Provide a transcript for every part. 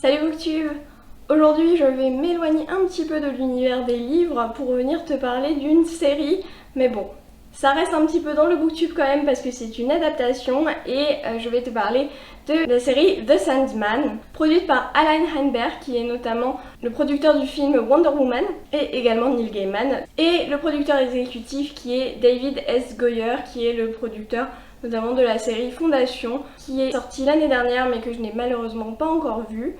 Salut Booktube! Aujourd'hui je vais m'éloigner un petit peu de l'univers des livres pour venir te parler d'une série, mais bon, ça reste un petit peu dans le Booktube quand même parce que c'est une adaptation et je vais te parler de la série The Sandman, produite par Alan Heinberg qui est notamment le producteur du film Wonder Woman et également Neil Gaiman, et le producteur exécutif qui est David S. Goyer qui est le producteur notamment de la série Fondation qui est sortie l'année dernière mais que je n'ai malheureusement pas encore vue.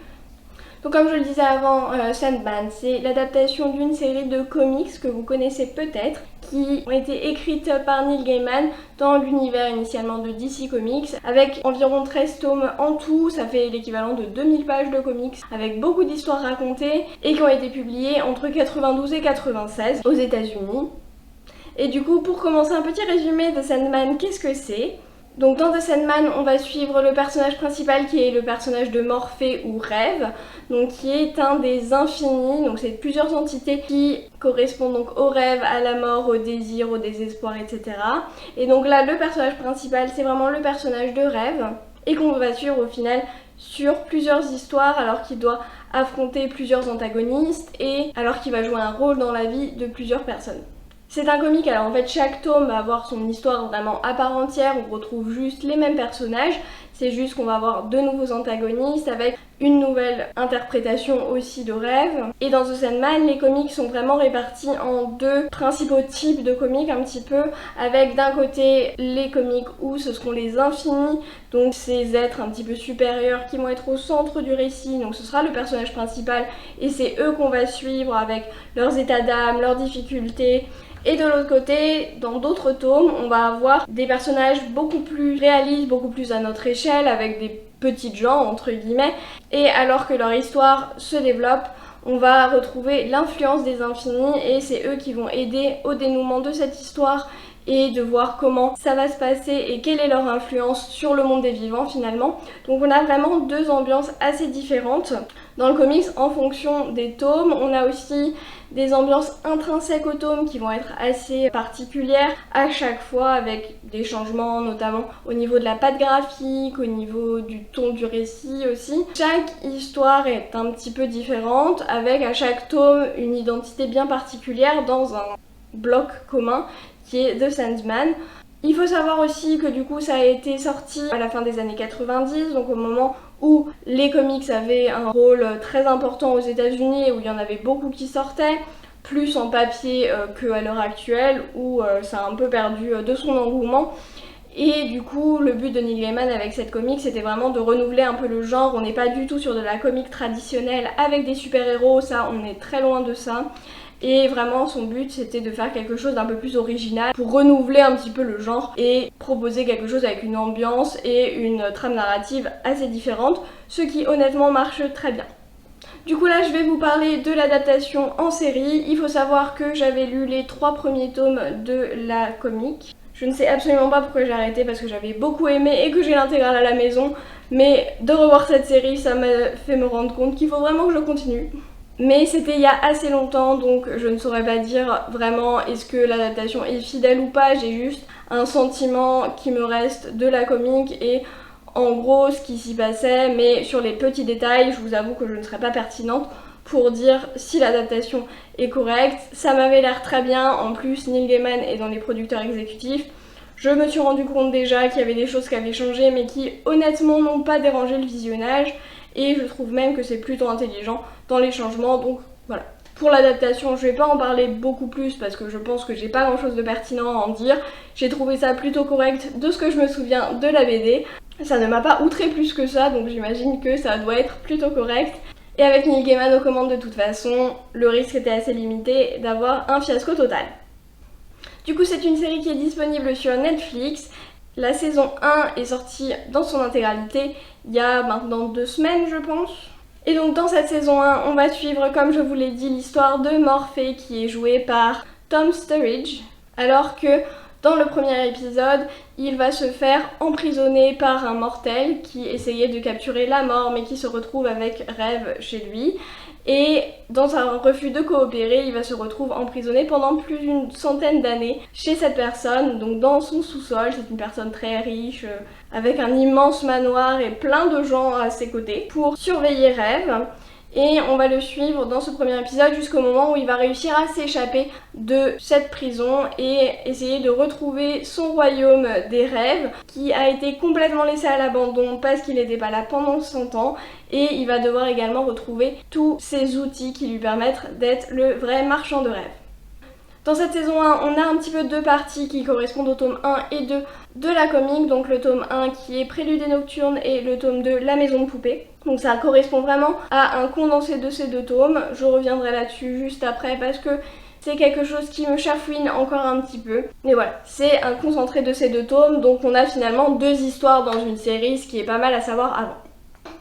Donc comme je le disais avant, Sandman, c'est l'adaptation d'une série de comics que vous connaissez peut-être, qui ont été écrites par Neil Gaiman dans l'univers initialement de DC Comics, avec environ 13 tomes en tout, ça fait l'équivalent de 2000 pages de comics, avec beaucoup d'histoires racontées, et qui ont été publiées entre 92 et 96 aux États-Unis. Et du coup, pour commencer un petit résumé de Sandman, qu'est-ce que c'est ? Donc dans The Sandman, on va suivre le personnage principal qui est le personnage de Morphée ou Rêve, donc qui est un des infinis, donc c'est plusieurs entités qui correspondent donc au rêve, à la mort, au désir, au désespoir, etc. Et donc là, le personnage principal, c'est vraiment le personnage de Rêve, et qu'on va suivre au final sur plusieurs histoires alors qu'il doit affronter plusieurs antagonistes et alors qu'il va jouer un rôle dans la vie de plusieurs personnes. C'est un comic, alors en fait chaque tome va avoir son histoire vraiment à part entière, on retrouve juste les mêmes personnages, c'est juste qu'on va avoir de nouveaux antagonistes avec une nouvelle interprétation aussi de Rêve. Et dans The Sandman, les comics sont vraiment répartis en deux principaux types de comics un petit peu, avec d'un côté les comics où ce seront les infinis, donc ces êtres un petit peu supérieurs qui vont être au centre du récit, donc ce sera le personnage principal et c'est eux qu'on va suivre avec leurs états d'âme, leurs difficultés. Et de l'autre côté, dans d'autres tomes, on va avoir des personnages beaucoup plus réalistes, beaucoup plus à notre échelle, avec des petites gens, entre guillemets. Et alors que leur histoire se développe, on va retrouver l'influence des infinis et c'est eux qui vont aider au dénouement de cette histoire et de voir comment ça va se passer et quelle est leur influence sur le monde des vivants finalement. Donc on a vraiment deux ambiances assez différentes. Dans le comics, en fonction des tomes, on a aussi des ambiances intrinsèques aux tomes qui vont être assez particulières à chaque fois avec des changements notamment au niveau de la patte graphique, au niveau du ton du récit aussi. Chaque histoire est un petit peu différente avec à chaque tome une identité bien particulière dans un bloc commun qui est The Sandman. Il faut savoir aussi que du coup ça a été sorti à la fin des années 90, donc au moment où les comics avaient un rôle très important aux États-Unis et où il y en avait beaucoup qui sortaient, plus en papier qu'à l'heure actuelle où ça a un peu perdu de son engouement. Et du coup, le but de Neil Gaiman avec cette comic, c'était vraiment de renouveler un peu le genre. On n'est pas du tout sur de la comic traditionnelle avec des super-héros, ça, on est très loin de ça. Et vraiment, son but, c'était de faire quelque chose d'un peu plus original pour renouveler un petit peu le genre et proposer quelque chose avec une ambiance et une trame narrative assez différente, ce qui honnêtement marche très bien. Du coup là je vais vous parler de l'adaptation en série. Il faut savoir que j'avais lu les 3 premiers tomes de la comic. Je ne sais absolument pas pourquoi j'ai arrêté parce que j'avais beaucoup aimé et que j'ai l'intégrale à la maison. Mais de revoir cette série, ça m'a fait me rendre compte qu'il faut vraiment que je continue. Mais c'était il y a assez longtemps donc je ne saurais pas dire vraiment est-ce que l'adaptation est fidèle ou pas. J'ai juste un sentiment qui me reste de la comic et en gros ce qui s'y passait, mais sur les petits détails, je vous avoue que je ne serais pas pertinente pour dire si l'adaptation est correcte. Ça m'avait l'air très bien, en plus Neil Gaiman est dans les producteurs exécutifs. Je me suis rendu compte déjà qu'il y avait des choses qui avaient changé mais qui honnêtement n'ont pas dérangé le visionnage et je trouve même que c'est plutôt intelligent dans les changements, donc voilà. Pour l'adaptation, je vais pas en parler beaucoup plus parce que je pense que j'ai pas grand chose de pertinent à en dire. J'ai trouvé ça plutôt correct de ce que je me souviens de la BD. Ça ne m'a pas outré plus que ça, donc j'imagine que ça doit être plutôt correct. Et avec Neil Gaiman aux commandes de toute façon, le risque était assez limité d'avoir un fiasco total. Du coup, c'est une série qui est disponible sur Netflix. La saison 1 est sortie dans son intégralité il y a maintenant 2 semaines, je pense. Et donc dans cette saison 1, on va suivre, comme je vous l'ai dit, l'histoire de Morphée qui est jouée par Tom Sturridge, alors que Dans le premier épisode, il va se faire emprisonner par un mortel qui essayait de capturer la mort mais qui se retrouve avec Rêve chez lui. Et dans un refus de coopérer, il va se retrouver emprisonné pendant plus d'une centaine d'années chez cette personne, donc dans son sous-sol. C'est une personne très riche, avec un immense manoir et plein de gens à ses côtés pour surveiller Rêve. Et on va le suivre dans ce premier épisode jusqu'au moment où il va réussir à s'échapper de cette prison et essayer de retrouver son royaume des rêves qui a été complètement laissé à l'abandon parce qu'il n'était pas là pendant 100 ans, et il va devoir également retrouver tous ces outils qui lui permettent d'être le vrai marchand de rêves. Dans cette saison 1, on a un petit peu deux parties qui correspondent au tome 1 et 2 de la comique, donc le tome 1 qui est Prélude et Nocturne et le tome 2 La Maison de Poupée. Donc ça correspond vraiment à un condensé de ces deux tomes. Je reviendrai là-dessus juste après parce que c'est quelque chose qui me chafouine encore un petit peu. Mais voilà, c'est un concentré de ces deux tomes, donc on a finalement deux histoires dans une série, ce qui est pas mal à savoir avant.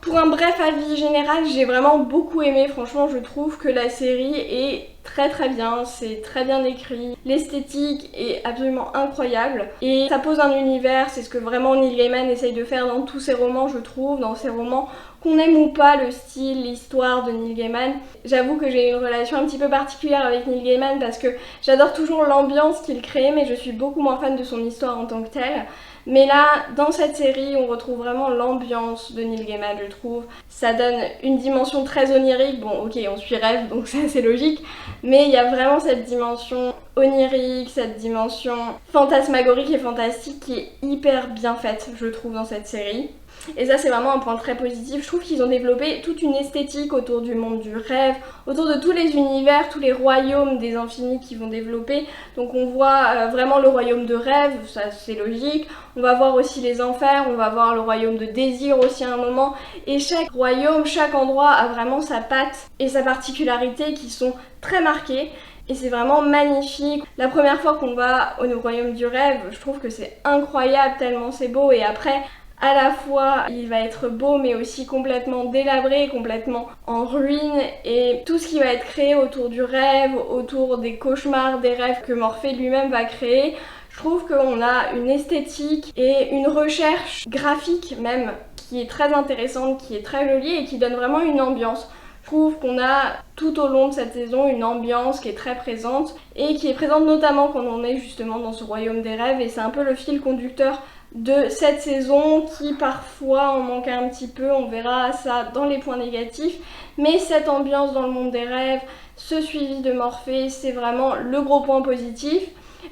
Pour un bref avis général, j'ai vraiment beaucoup aimé. Franchement, je trouve que la série est très bien, c'est très bien écrit, l'esthétique est absolument incroyable et ça pose un univers. C'est ce que vraiment Neil Gaiman essaye de faire dans tous ses romans, je trouve, dans ses romans. Qu'on aime ou pas le style, l'histoire de Neil Gaiman, j'avoue que j'ai une relation un petit peu particulière avec Neil Gaiman parce que j'adore toujours l'ambiance qu'il crée, mais je suis beaucoup moins fan de son histoire en tant que telle. Mais là, dans cette série, on retrouve vraiment l'ambiance de Neil Gaiman, je trouve. Ça donne une dimension très onirique. Bon, ok, on suit Rêve, donc ça c'est logique. Mais il y a vraiment cette dimension onirique, cette dimension fantasmagorique et fantastique qui est hyper bien faite, je trouve, dans cette série. Et ça c'est vraiment un point très positif. Je trouve qu'ils ont développé toute une esthétique autour du monde du rêve, autour de tous les univers, tous les royaumes des infinis qu'ils vont développer. Donc on voit vraiment le royaume de rêve, ça c'est logique. On va voir aussi les enfers, on va voir le royaume de désir aussi à un moment. Et chaque royaume, chaque endroit a vraiment sa patte et sa particularité qui sont très marquées. Et c'est vraiment magnifique. La première fois qu'on va au royaume du rêve, je trouve que c'est incroyable tellement c'est beau. Et après, à la fois, il va être beau mais aussi complètement délabré, complètement en ruine, et tout ce qui va être créé autour du rêve, autour des cauchemars, des rêves que Morphée lui-même va créer. Je trouve qu'on a une esthétique et une recherche graphique même qui est très intéressante, qui est très jolie et qui donne vraiment une ambiance. Je trouve qu'on a tout au long de cette saison une ambiance qui est très présente et qui est présente notamment quand on est justement dans ce royaume des rêves, et c'est un peu le fil conducteur de cette saison qui parfois en manque un petit peu, on verra ça dans les points négatifs, mais cette ambiance dans le monde des rêves, ce suivi de Morphée, c'est vraiment le gros point positif.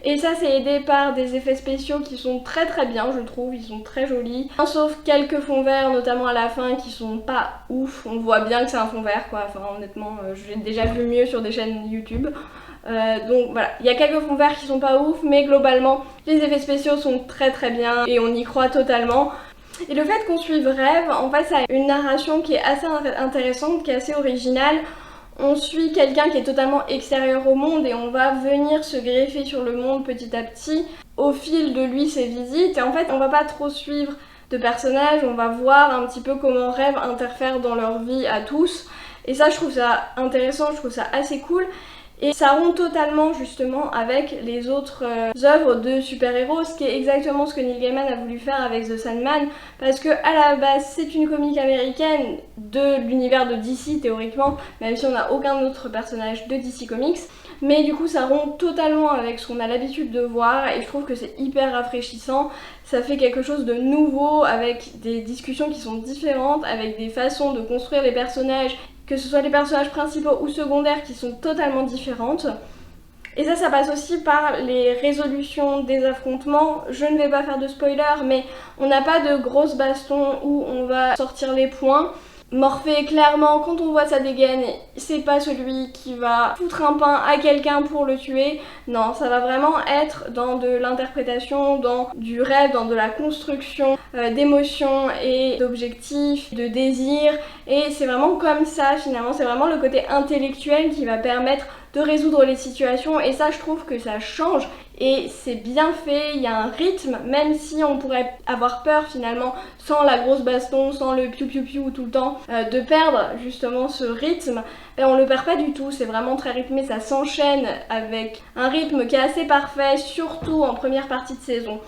Et ça c'est aidé par des effets spéciaux qui sont très bien, je trouve, ils sont très jolis. Sauf quelques fonds verts, notamment à la fin, qui sont pas ouf. On voit bien que c'est un fond vert quoi, enfin honnêtement, j'ai déjà vu mieux sur des chaînes YouTube. Donc voilà, il y a quelques fonds verts qui sont pas ouf, mais globalement les effets spéciaux sont très bien et on y croit totalement. Et le fait qu'on suive Rêve, en fait ça a une narration qui est assez intéressante, qui est assez originale. On suit quelqu'un qui est totalement extérieur au monde et on va venir se greffer sur le monde petit à petit au fil de lui, ses visites. Et en fait on va pas trop suivre de personnages, on va voir un petit peu comment Rêve interfère dans leur vie à tous. Et ça je trouve ça intéressant, je trouve ça assez cool. Et ça rompt totalement justement avec les autres œuvres de super-héros, ce qui est exactement ce que Neil Gaiman a voulu faire avec The Sandman, parce que à la base c'est une comique américaine de l'univers de DC théoriquement, même si on n'a aucun autre personnage de DC Comics, mais du coup ça rompt totalement avec ce qu'on a l'habitude de voir et je trouve que c'est hyper rafraîchissant. Ça fait quelque chose de nouveau avec des discussions qui sont différentes, avec des façons de construire les personnages, que ce soit les personnages principaux ou secondaires, qui sont totalement différentes. Et ça passe aussi par les résolutions des affrontements. Je ne vais pas faire de spoiler, mais on n'a pas de grosses bastons où on va sortir les poings. Morphée, clairement, quand on voit sa dégaine, c'est pas celui qui va foutre un pain à quelqu'un pour le tuer. Non, ça va vraiment être dans de l'interprétation, dans du rêve, dans de la construction d'émotions et d'objectifs, de désirs. Et c'est vraiment comme ça, finalement, c'est vraiment le côté intellectuel qui va permettre de résoudre les situations, et ça je trouve que ça change et c'est bien fait, il y a un rythme, même si on pourrait avoir peur finalement sans la grosse baston, sans le piou piou piou tout le temps, de perdre justement ce rythme, et on le perd pas du tout, c'est vraiment très rythmé, ça s'enchaîne avec un rythme qui est assez parfait, surtout en première partie de saison.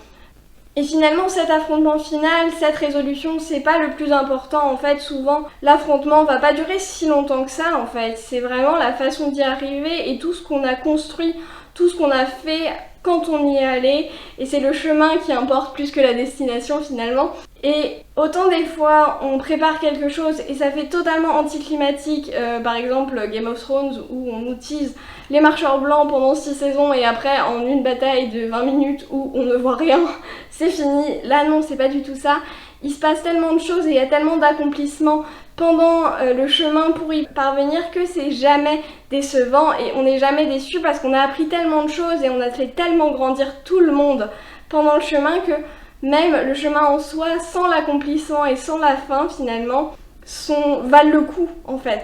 Et finalement, cet affrontement final, cette résolution, c'est pas le plus important. En fait, souvent, l'affrontement va pas durer si longtemps que ça, en fait. C'est vraiment la façon d'y arriver et tout ce qu'on a construit, tout ce qu'on a fait quand on y est allé. Et c'est le chemin qui importe plus que la destination, finalement. Et autant des fois, on prépare quelque chose et ça fait totalement anticlimatique. Par exemple, Game of Thrones, où on nous tease les marcheurs blancs pendant 6 saisons et après, en une bataille de 20 minutes où on ne voit rien, c'est fini. Là, non, c'est pas du tout ça. Il se passe tellement de choses et il y a tellement d'accomplissements pendant le chemin pour y parvenir que c'est jamais décevant et on n'est jamais déçu parce qu'on a appris tellement de choses et on a fait tellement grandir tout le monde pendant le chemin que même le chemin en soi, sans l'accomplissement et sans la fin finalement, valent le coup en fait.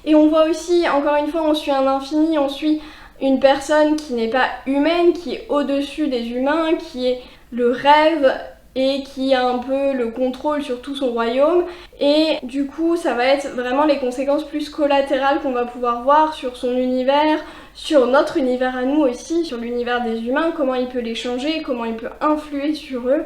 Et on voit aussi, encore une fois, on suit un infini, on suit une personne qui n'est pas humaine, qui est au-dessus des humains, qui est le rêve et qui a un peu le contrôle sur tout son royaume. Et du coup, ça va être vraiment les conséquences plus collatérales qu'on va pouvoir voir sur son univers, sur notre univers à nous aussi, sur l'univers des humains, comment il peut les changer, comment il peut influer sur eux.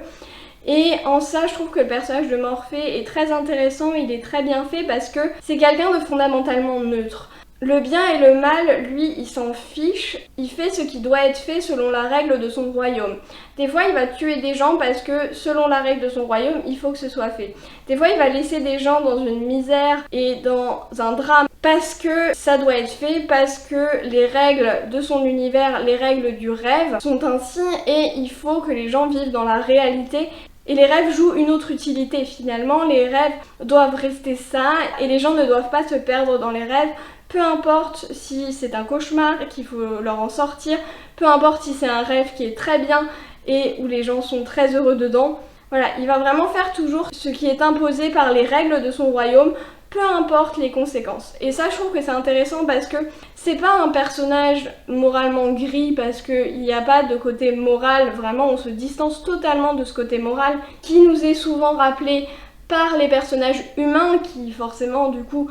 Et en ça, je trouve que le personnage de Morphée est très intéressant, il est très bien fait parce que c'est quelqu'un de fondamentalement neutre. Le bien et le mal, lui, il s'en fiche, il fait ce qui doit être fait selon la règle de son royaume. Des fois, il va tuer des gens parce que selon la règle de son royaume, il faut que ce soit fait. Des fois, il va laisser des gens dans une misère et dans un drame parce que ça doit être fait, parce que les règles de son univers, les règles du rêve sont ainsi et il faut que les gens vivent dans la réalité. Et les rêves jouent une autre utilité finalement, les rêves doivent rester ça et les gens ne doivent pas se perdre dans les rêves. Peu importe si c'est un cauchemar et qu'il faut leur en sortir, peu importe si c'est un rêve qui est très bien et où les gens sont très heureux dedans. Voilà, il va vraiment faire toujours ce qui est imposé par les règles de son royaume, peu importe les conséquences. Et ça, je trouve que c'est intéressant parce que c'est pas un personnage moralement gris parce qu'il n'y a pas de côté moral, vraiment on se distance totalement de ce côté moral qui nous est souvent rappelé par les personnages humains qui forcément du coup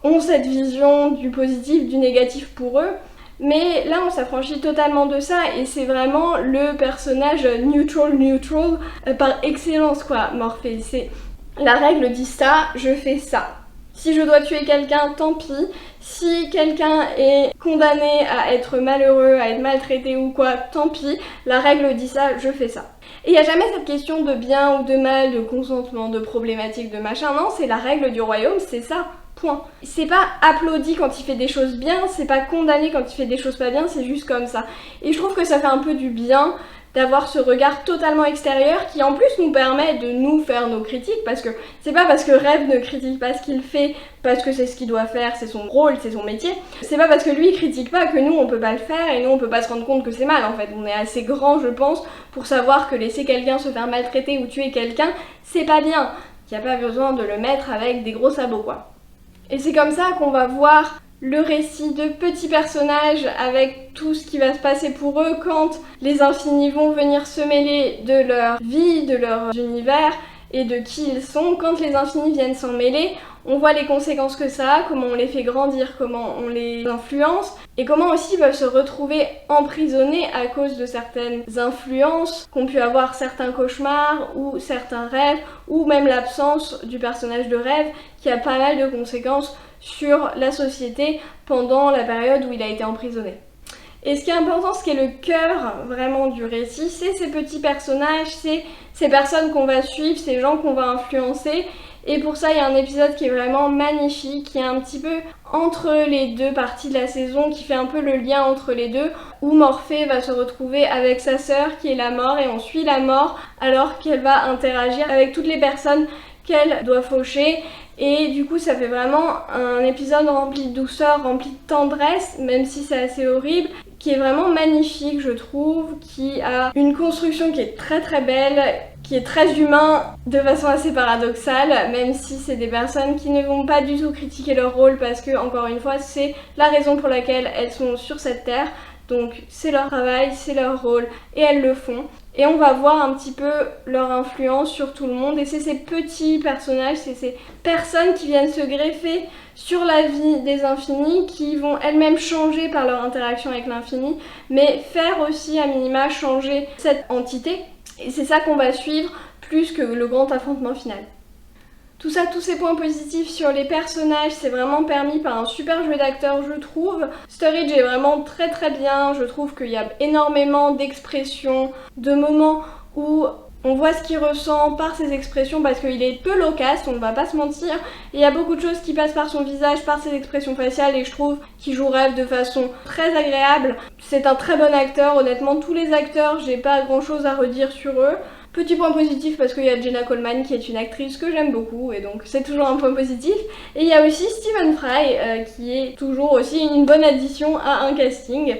ont cette vision du positif, du négatif pour eux. Mais là on s'affranchit totalement de ça et c'est vraiment le personnage neutral par excellence quoi, Morphée. C'est la règle dit ça, je fais ça. Si je dois tuer quelqu'un, tant pis. Si quelqu'un est condamné à être malheureux, à être maltraité ou quoi, tant pis. La règle dit ça, je fais ça. Et il n'y a jamais cette question de bien ou de mal, de consentement, de problématique, de machin. Non, c'est la règle du royaume, c'est ça. Point. C'est pas applaudi quand il fait des choses bien, c'est pas condamné quand il fait des choses pas bien, c'est juste comme ça. Et je trouve que ça fait un peu du bien d'avoir ce regard totalement extérieur qui en plus nous permet de nous faire nos critiques parce que c'est pas parce que Rêve ne critique pas ce qu'il fait parce que c'est ce qu'il doit faire, c'est son rôle, c'est son métier, c'est pas parce que lui il critique pas que nous on peut pas le faire et nous on peut pas se rendre compte que c'est mal en fait. On est assez grand je pense pour savoir que laisser quelqu'un se faire maltraiter ou tuer quelqu'un c'est pas bien, qu'il n'y a pas besoin de le mettre avec des gros sabots quoi. Et c'est comme ça qu'on va voir le récit de petits personnages avec tout ce qui va se passer pour eux quand les infinis vont venir se mêler de leur vie, de leur univers et de qui ils sont. Quand les infinis viennent s'en mêler, on voit les conséquences que ça a, comment on les fait grandir, comment on les influence et comment aussi ils peuvent se retrouver emprisonnés à cause de certaines influences qu'ont pu avoir certains cauchemars ou certains rêves ou même l'absence du personnage de Rêve qui a pas mal de conséquences sur la société pendant la période où il a été emprisonné. Et ce qui est important, ce qui est le cœur vraiment du récit, c'est ces petits personnages, c'est ces personnes qu'on va suivre, ces gens qu'on va influencer. Et pour ça, il y a un épisode qui est vraiment magnifique, qui est un petit peu entre les deux parties de la saison, qui fait un peu le lien entre les deux, où Morphée va se retrouver avec sa sœur qui est la mort, et on suit la mort alors qu'elle va interagir avec toutes les personnes qu'elle doit faucher. Et du coup ça fait vraiment un épisode rempli de douceur, rempli de tendresse, même si c'est assez horrible, qui est vraiment magnifique je trouve, qui a une construction qui est très très belle, qui qui est très humain de façon assez paradoxale, même si c'est des personnes qui ne vont pas du tout critiquer leur rôle parce que, encore une fois, c'est la raison pour laquelle elles sont sur cette terre. Donc c'est leur travail, c'est leur rôle et elles le font. Et on va voir un petit peu leur influence sur tout le monde. Et c'est ces petits personnages, c'est ces personnes qui viennent se greffer sur la vie des infinis, qui vont elles-mêmes changer par leur interaction avec l'infini, mais faire aussi à minima changer cette entité. Et c'est ça qu'on va suivre plus que le grand affrontement final. Tout ça, tous ces points positifs sur les personnages, c'est vraiment permis par un super jeu d'acteur, je trouve. Sturridge est vraiment très très bien, je trouve qu'il y a énormément d'expressions, de moments où on voit ce qu'il ressent par ses expressions parce qu'il est peu loquace, on ne va pas se mentir. Et il y a beaucoup de choses qui passent par son visage, par ses expressions faciales et je trouve qu'il joue Rêve de façon très agréable. C'est un très bon acteur, honnêtement tous les acteurs, j'ai pas grand chose à redire sur eux. Petit point positif parce qu'il y a Jenna Coleman qui est une actrice que j'aime beaucoup et donc c'est toujours un point positif. Et il y a aussi Stephen Fry qui est toujours aussi une bonne addition à un casting.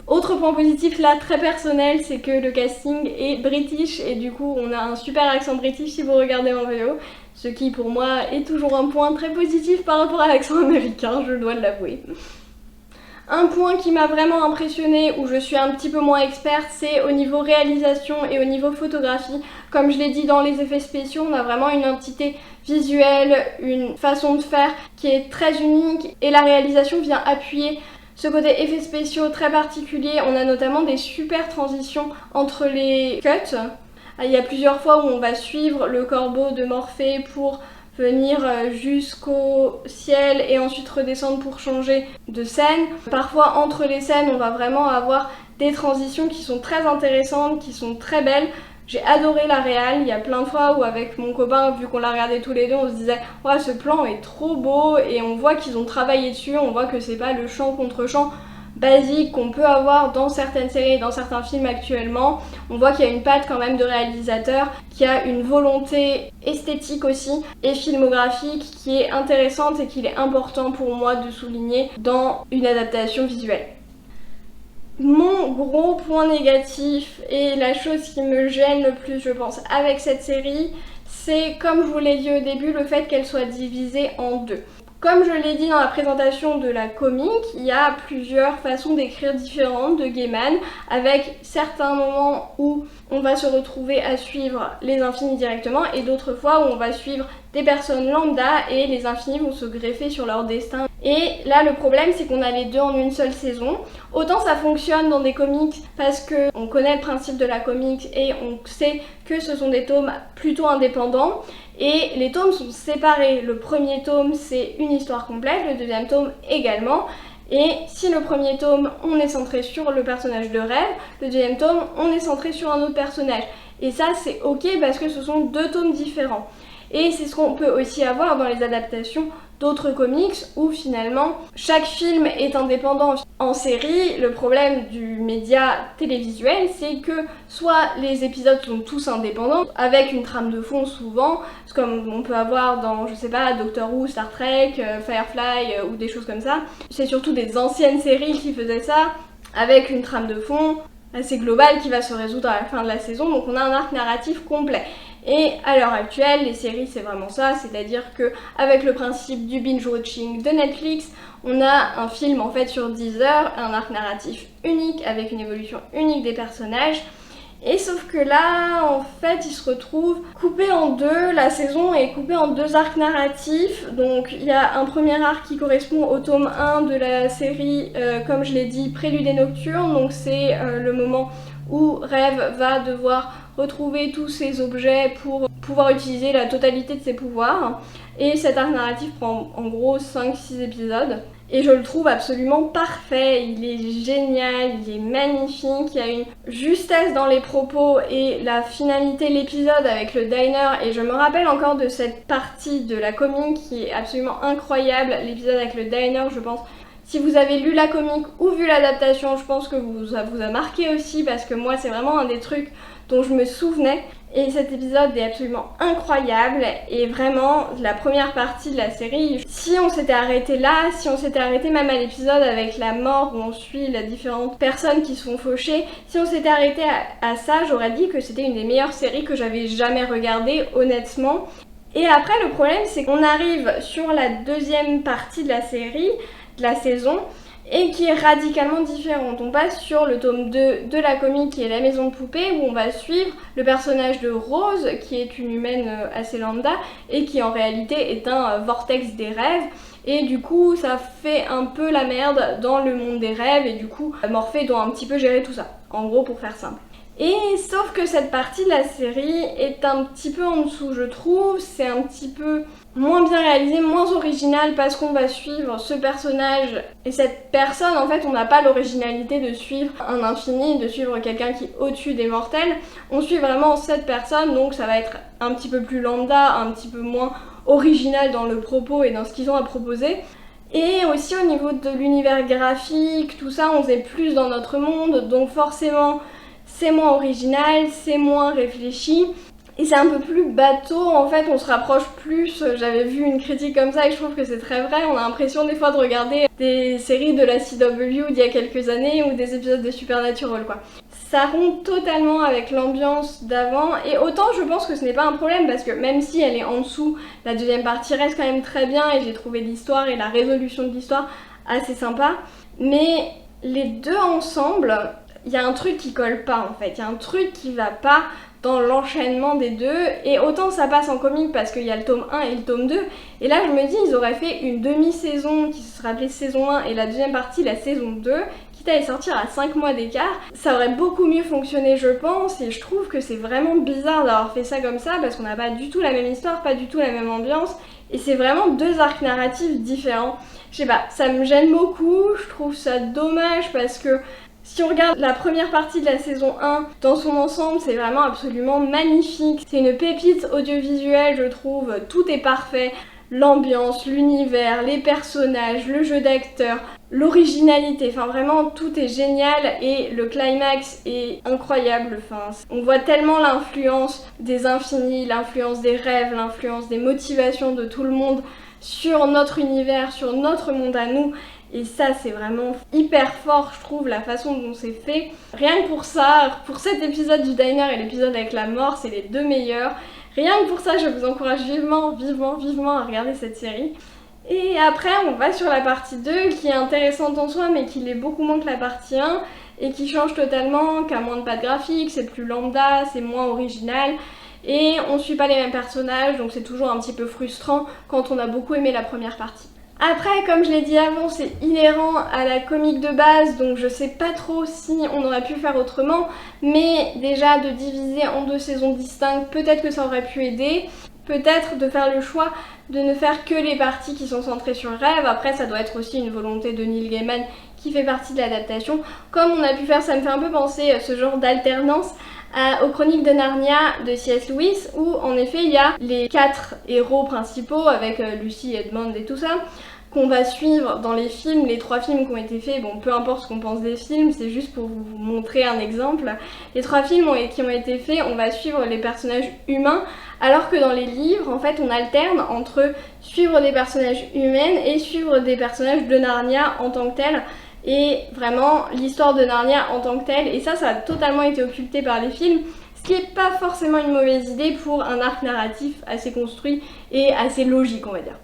Autre point positif là très personnel, c'est que le casting est british et du coup on a un super accent british si vous regardez en VO, ce qui pour moi est toujours un point très positif par rapport à l'accent américain, je dois l'avouer. Un point qui m'a vraiment impressionnée, où je suis un petit peu moins experte, c'est au niveau réalisation et au niveau photographie. Comme je l'ai dit dans les effets spéciaux, on a vraiment une identité visuelle, une façon de faire qui est très unique et la réalisation vient appuyer ce côté effets spéciaux très particulier. On a notamment des super transitions entre les cuts. Il y a plusieurs fois où on va suivre le corbeau de Morphée pour venir jusqu'au ciel et ensuite redescendre pour changer de scène. Parfois entre les scènes on va vraiment avoir des transitions qui sont très intéressantes, qui sont très belles. J'ai adoré la réal, il y a plein de fois où avec mon copain, vu qu'on l'a regardé tous les deux, on se disait « Ouais, ce plan est trop beau » et on voit qu'ils ont travaillé dessus, on voit que c'est pas le champ contre champ basique qu'on peut avoir dans certaines séries et dans certains films actuellement. On voit qu'il y a une patte quand même de réalisateur, qui a une volonté esthétique aussi et filmographique qui est intéressante et qu'il est important pour moi de souligner dans une adaptation visuelle. Mon gros point négatif et la chose qui me gêne le plus je pense avec cette série, c'est comme je vous l'ai dit au début, le fait qu'elle soit divisée en deux. Comme je l'ai dit dans la présentation de la comique, il y a plusieurs façons d'écrire différentes de Gaiman, avec certains moments où on va se retrouver à suivre les infinis directement et d'autres fois où on va suivre des personnes lambda et les infinis vont se greffer sur leur destin. Et là le problème c'est qu'on a les deux en une seule saison. Autant ça fonctionne dans des comics parce qu'on connaît le principe de la comique et on sait que ce sont des tomes plutôt indépendants. Et les tomes sont séparés. Le premier tome c'est une histoire complète, le deuxième tome également. Et si le premier tome on est centré sur le personnage de Rêve, le deuxième tome on est centré sur un autre personnage. Et ça c'est ok parce que ce sont deux tomes différents. Et c'est ce qu'on peut aussi avoir dans les adaptations d'autres comics où finalement chaque film est indépendant. En série, le problème du média télévisuel, c'est que soit les épisodes sont tous indépendants, avec une trame de fond souvent, comme on peut avoir dans, je sais pas, Doctor Who, Star Trek, Firefly ou des choses comme ça. C'est surtout des anciennes séries qui faisaient ça, avec une trame de fond assez globale qui va se résoudre à la fin de la saison, donc on a un arc narratif complet. Et à l'heure actuelle, les séries c'est vraiment ça, c'est-à-dire que avec le principe du binge-watching de Netflix, on a un film en fait sur 10 heures, un arc narratif unique avec une évolution unique des personnages. Et sauf que là, en fait, il se retrouve coupé en deux, la saison est coupée en deux arcs narratifs. Donc il y a un premier arc qui correspond au tome 1 de la série, comme je l'ai dit, Prélude et Nocturne. Donc c'est le moment où Rêve va devoir retrouver tous ses objets pour pouvoir utiliser la totalité de ses pouvoirs. Et cet arc narratif prend en gros 5-6 épisodes. Et je le trouve absolument parfait, il est génial, il est magnifique, il y a une justesse dans les propos et la finalité de l'épisode avec le diner. Et je me rappelle encore de cette partie de la comique qui est absolument incroyable, l'épisode avec le diner, je pense. Si vous avez lu la comique ou vu l'adaptation, je pense que ça vous a marqué aussi parce que moi c'est vraiment un des trucs dont je me souvenais. Et cet épisode est absolument incroyable et vraiment la première partie de la série, si on s'était arrêté là, si on s'était arrêté même à l'épisode avec la mort où on suit les différentes personnes qui se font faucher, si on s'était arrêté à ça, j'aurais dit que c'était une des meilleures séries que j'avais jamais regardées, honnêtement. Et après le problème c'est qu'on arrive sur la deuxième partie de la série, de la saison, et qui est radicalement différente. On passe sur le tome 2 de la comique qui est La Maison de Poupée où on va suivre le personnage de Rose qui est une humaine assez lambda et qui en réalité est un vortex des rêves. Et du coup ça fait un peu la merde dans le monde des rêves et du coup Morphée doit un petit peu gérer tout ça, en gros pour faire simple. Et sauf que cette partie de la série est un petit peu en dessous je trouve, c'est un petit peu moins bien réalisé, moins original parce qu'on va suivre ce personnage et cette personne, en fait on n'a pas l'originalité de suivre un infini, de suivre quelqu'un qui est au-dessus des mortels. On suit vraiment cette personne donc ça va être un petit peu plus lambda, un petit peu moins original dans le propos et dans ce qu'ils ont à proposer. Et aussi au niveau de l'univers graphique, tout ça on est plus dans notre monde donc forcément c'est moins original, c'est moins réfléchi. Et c'est un peu plus bateau, en fait on se rapproche plus, j'avais vu une critique comme ça et je trouve que c'est très vrai, on a l'impression des fois de regarder des séries de la CW d'il y a quelques années ou des épisodes de Supernatural quoi. Ça rompt totalement avec l'ambiance d'avant et autant je pense que ce n'est pas un problème parce que même si elle est en dessous, la deuxième partie reste quand même très bien et j'ai trouvé l'histoire et la résolution de l'histoire assez sympa. Mais les deux ensemble, il y a un truc qui colle pas en fait, il y a un truc qui va pas dans l'enchaînement des deux et autant ça passe en comique parce qu'il y a le tome 1 et le tome 2 et là je me dis ils auraient fait une demi-saison qui se serait appelée saison 1 et la deuxième partie la saison 2 quitte à les sortir à 5 mois d'écart, ça aurait beaucoup mieux fonctionné je pense et je trouve que c'est vraiment bizarre d'avoir fait ça comme ça parce qu'on n'a pas du tout la même histoire, pas du tout la même ambiance et c'est vraiment deux arcs narratifs différents. Je sais pas, ça me gêne beaucoup, je trouve ça dommage parce que si on regarde la première partie de la saison 1 dans son ensemble, c'est vraiment absolument magnifique. C'est une pépite audiovisuelle, je trouve. Tout est parfait. L'ambiance, l'univers, les personnages, le jeu d'acteurs, l'originalité, enfin vraiment tout est génial et le climax est incroyable. Enfin, on voit tellement l'influence des infinis, l'influence des rêves, l'influence des motivations de tout le monde sur notre univers, sur notre monde à nous. Et ça c'est vraiment hyper fort je trouve la façon dont c'est fait. Rien que pour ça, pour cet épisode du diner et l'épisode avec la mort, c'est les deux meilleurs. Rien que pour ça je vous encourage vivement à regarder cette série. Et après on va sur la partie 2 qui est intéressante en soi mais qui l'est beaucoup moins que la partie 1 et qui change totalement, qui a moins de pattes graphiques, c'est plus lambda, c'est moins original. Et on suit pas les mêmes personnages donc c'est toujours un petit peu frustrant quand on a beaucoup aimé la première partie. Après, comme je l'ai dit avant, c'est inhérent à la comique de base, donc je sais pas trop si on aurait pu faire autrement, mais déjà de diviser en deux saisons distinctes, peut-être que ça aurait pu aider. Peut-être de faire le choix de ne faire que les parties qui sont centrées sur le rêve. Après, ça doit être aussi une volonté de Neil Gaiman qui fait partie de l'adaptation. Comme on a pu faire, ça me fait un peu penser ce genre d'alternance aux Chroniques de Narnia de C.S. Lewis où en effet il y a les 4 héros principaux avec Lucy, Edmond et tout ça qu'on va suivre dans les films, les 3 films qui ont été faits, bon peu importe ce qu'on pense des films, c'est juste pour vous montrer un exemple. Les 3 films qui ont été faits, on va suivre les personnages humains alors que dans les livres en fait on alterne entre suivre des personnages humains et suivre des personnages de Narnia en tant que tels. Et vraiment l'histoire de Narnia en tant que telle, et ça a totalement été occulté par les films, ce qui n'est pas forcément une mauvaise idée pour un arc narratif assez construit et assez logique on va dire.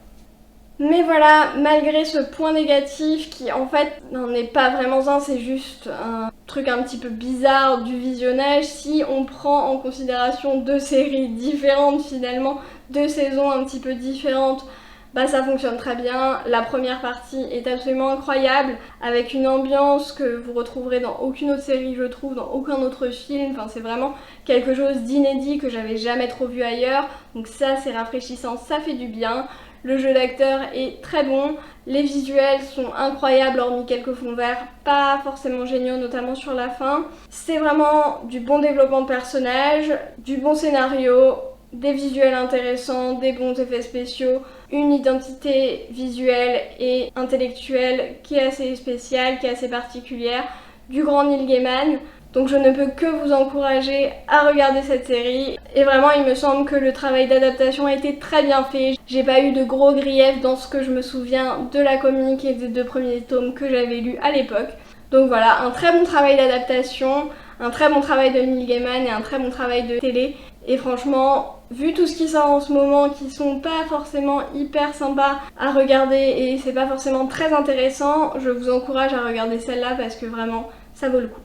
Mais voilà, malgré ce point négatif qui en fait n'en est pas vraiment un, c'est juste un truc un petit peu bizarre du visionnage, si on prend en considération deux séries différentes finalement, deux saisons un petit peu différentes, bah ça fonctionne très bien. La première partie est absolument incroyable avec une ambiance que vous retrouverez dans aucune autre série je trouve, dans aucun autre film, enfin c'est vraiment quelque chose d'inédit que j'avais jamais trop vu ailleurs, donc ça c'est rafraîchissant, ça fait du bien. Le jeu d'acteur est très bon, les visuels sont incroyables hormis quelques fonds verts, pas forcément géniaux notamment sur la fin. C'est vraiment du bon développement de personnages, du bon scénario, des visuels intéressants, des bons effets spéciaux. une identité visuelle et intellectuelle qui est assez spéciale, qui est assez particulière, du grand Neil Gaiman. Donc je ne peux que vous encourager à regarder cette série. Et vraiment, il me semble que le travail d'adaptation a été très bien fait. J'ai pas eu de gros griefs dans ce que je me souviens de la comique et des 2 premiers tomes que j'avais lus à l'époque. Donc voilà, un très bon travail d'adaptation, un très bon travail de Neil Gaiman et un très bon travail de télé. Et franchement, vu tout ce qui sort en ce moment, qui sont pas forcément hyper sympas à regarder et c'est pas forcément très intéressant, je vous encourage à regarder celle-là parce que vraiment, ça vaut le coup.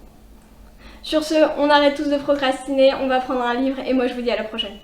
Sur ce, on arrête tous de procrastiner, on va prendre un livre et moi je vous dis à la prochaine.